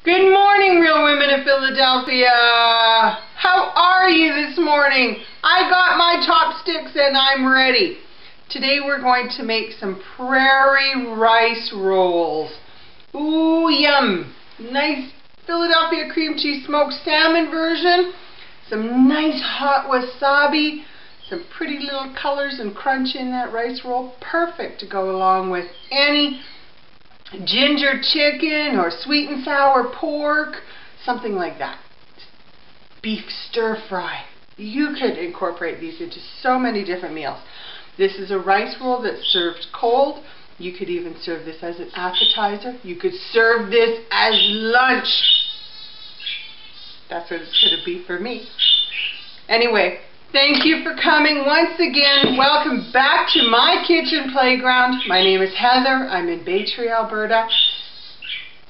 Good morning, real women of Philadelphia. How are you this morning? I got my chopsticks and I'm ready. Today we're going to make some prairie rice rolls. Ooh, yum. Nice Philadelphia cream cheese smoked salmon version. Some nice hot wasabi. Some pretty little colors and crunch in that rice roll. Perfect to go along with any ginger chicken or sweet and sour pork, something like that. Beef stir fry. You could incorporate these into so many different meals. This is a rice roll that's served cold. You could even serve this as an appetizer. You could serve this as lunch. That's what it's going to be for me. Anyway, thank you for coming once again. Welcome back to my kitchen playground. My name is Heather. I'm in Prairie, Alberta.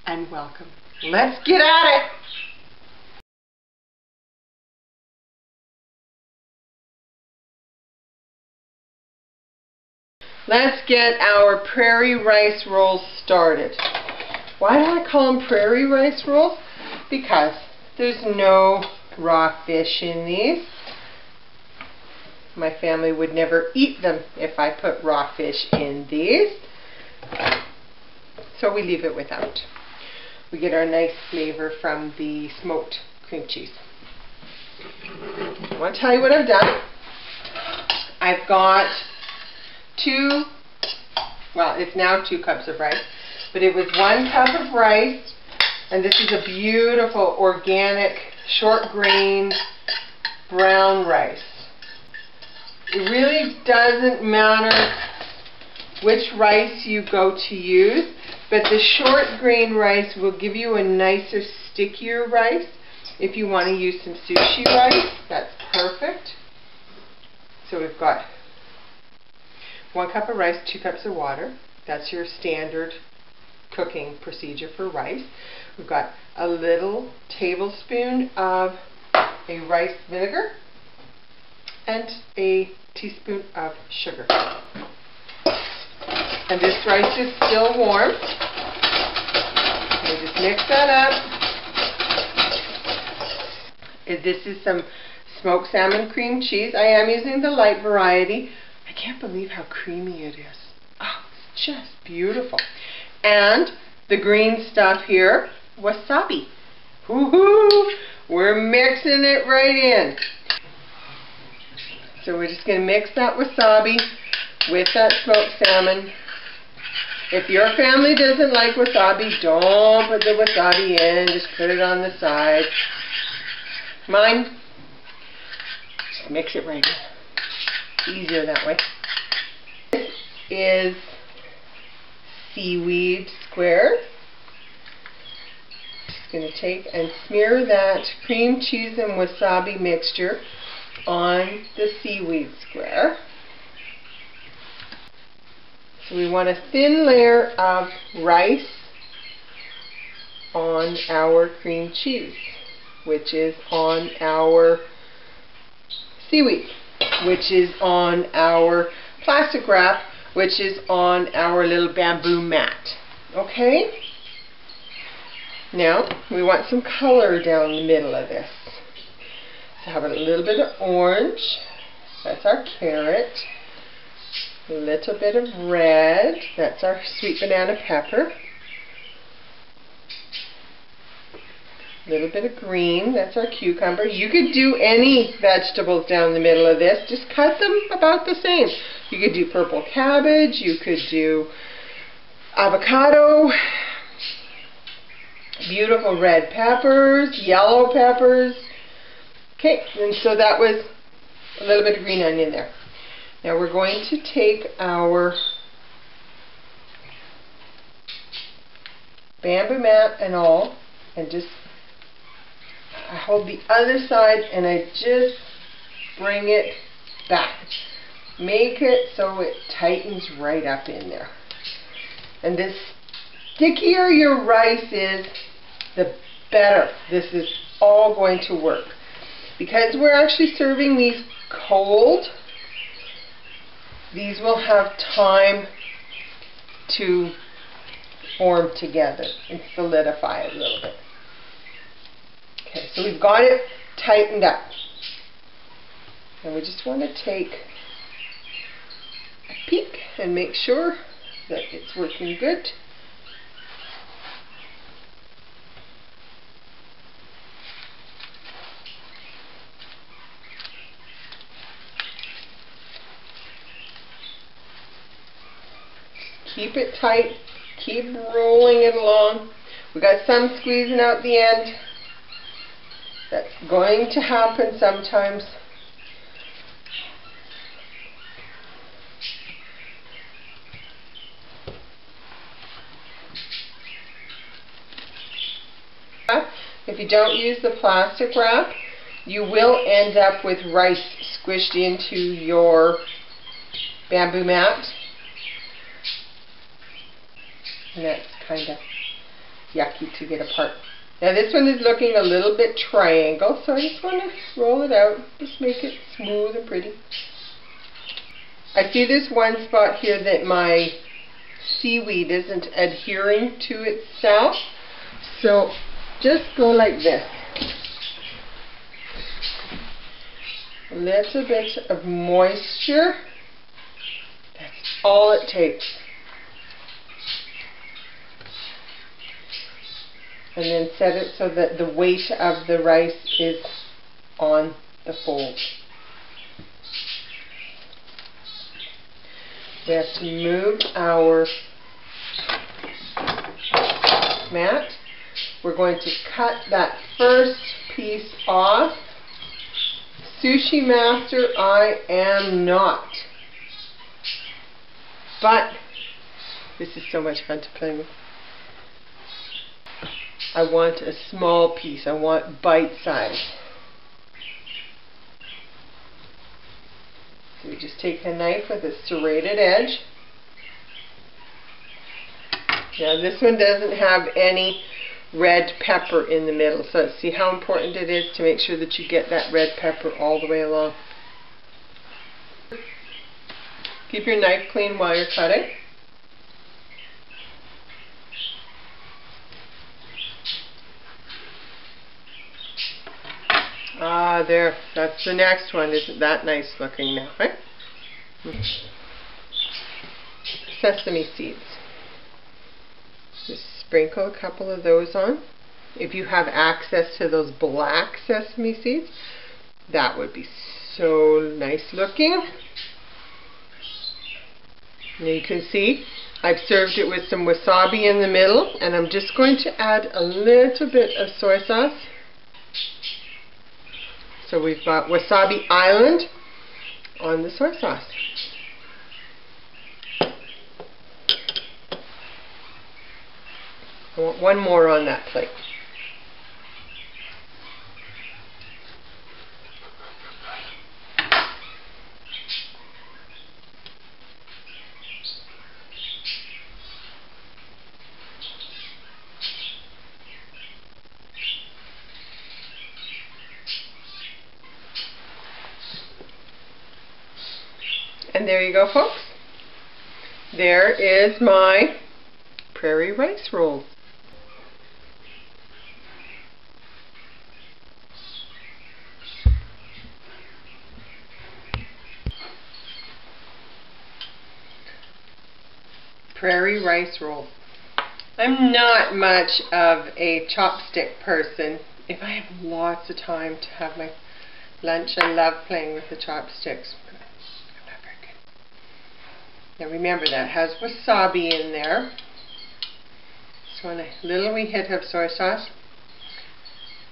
And welcome. Let's get at it. Let's get our prairie rice rolls started. Why do I call them prairie rice rolls? Because there's no raw fish in these. My family would never eat them if I put raw fish in these. So we leave it without. We get our nice flavor from the smoked cream cheese. I want to tell you what I've done. I've got it's now 2 cups of rice, but it was 1 cup of rice, and this is a beautiful organic short grain brown rice. It really doesn't matter which rice you go to use, but the short grain rice will give you a nicer, stickier rice. If you want to use some sushi rice, that's perfect. So we've got 1 cup of rice, 2 cups of water. That's your standard cooking procedure for rice. We've got a little tablespoon of a rice vinegar and a teaspoon of sugar. And this rice is still warm. We just mix that up. This is some smoked salmon cream cheese. I am using the light variety. I can't believe how creamy it is. Oh, it's just beautiful. And the green stuff here, wasabi. Woohoo! We're mixing it right in. So we're just going to mix that wasabi with that smoked salmon. If your family doesn't like wasabi, don't put the wasabi in. Just put it on the side. Mine, just mix it right in. Easier that way. This is seaweed squares. Just going to take and smear that cream cheese and wasabi mixture on the seaweed square. So we want a thin layer of rice on our cream cheese, which is on our seaweed, which is on our plastic wrap, which is on our little bamboo mat. Okay? Now, we want some color down the middle of this. So have a little bit of orange. That's our carrot. A little bit of red. That's our sweet banana pepper. A little bit of green. That's our cucumber. You could do any vegetables down the middle of this. Just cut them about the same. You could do purple cabbage. You could do avocado. Beautiful red peppers. Yellow peppers. Okay, and so that was a little bit of green onion there. Now we're going to take our bamboo mat and all, and just I hold the other side and I just bring it back. Make it so it tightens right up in there. And the stickier your rice is, the better this is all going to work. Because we're actually serving these cold, these will have time to form together and solidify a little bit. Okay, so we've got it tightened up. And we just want to take a peek and make sure that it's working good. Keep it tight, keep rolling it along. We got some squeezing out the end. That's going to happen sometimes. If you don't use the plastic wrap, you will end up with rice squished into your bamboo mat. And that's kind of yucky to get apart. Now this one is looking a little bit triangle, so I just want to roll it out, just make it smooth and pretty. I see this one spot here that my seaweed isn't adhering to itself, so just go like this. A little bit of moisture, that's all it takes. And then set it so that the weight of the rice is on the fold. We have to move our mat. We're going to cut that first piece off. Sushi master I am not. But this is so much fun to play with. I want a small piece. I want bite size. So we just take a knife with a serrated edge. Now this one doesn't have any red pepper in the middle, so see how important it is to make sure that you get that red pepper all the way along. Keep your knife clean while you're cutting. Ah, there. That's the next one. Isn't that nice looking now, right? Sesame seeds. Just sprinkle a couple of those on. If you have access to those black sesame seeds, that would be so nice looking. Now you can see I've served it with some wasabi in the middle, and I'm just going to add a little bit of soy sauce. So we've got Wasabi Island on the soy sauce. I want one more on that plate. And there you go, folks. There is my prairie rice rolls. Prairie rice rolls. I'm not much of a chopstick person. If I have lots of time to have my lunch, I love playing with the chopsticks. Now remember, that has wasabi in there. So a little wee hit of soy sauce.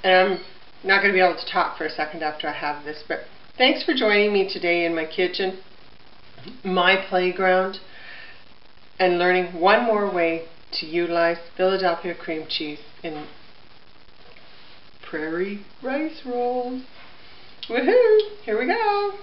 And I'm not going to be able to talk for a second after I have this, but thanks for joining me today in my kitchen, my playground, and learning one more way to utilize Philadelphia cream cheese in prairie rice rolls. Woohoo! Here we go!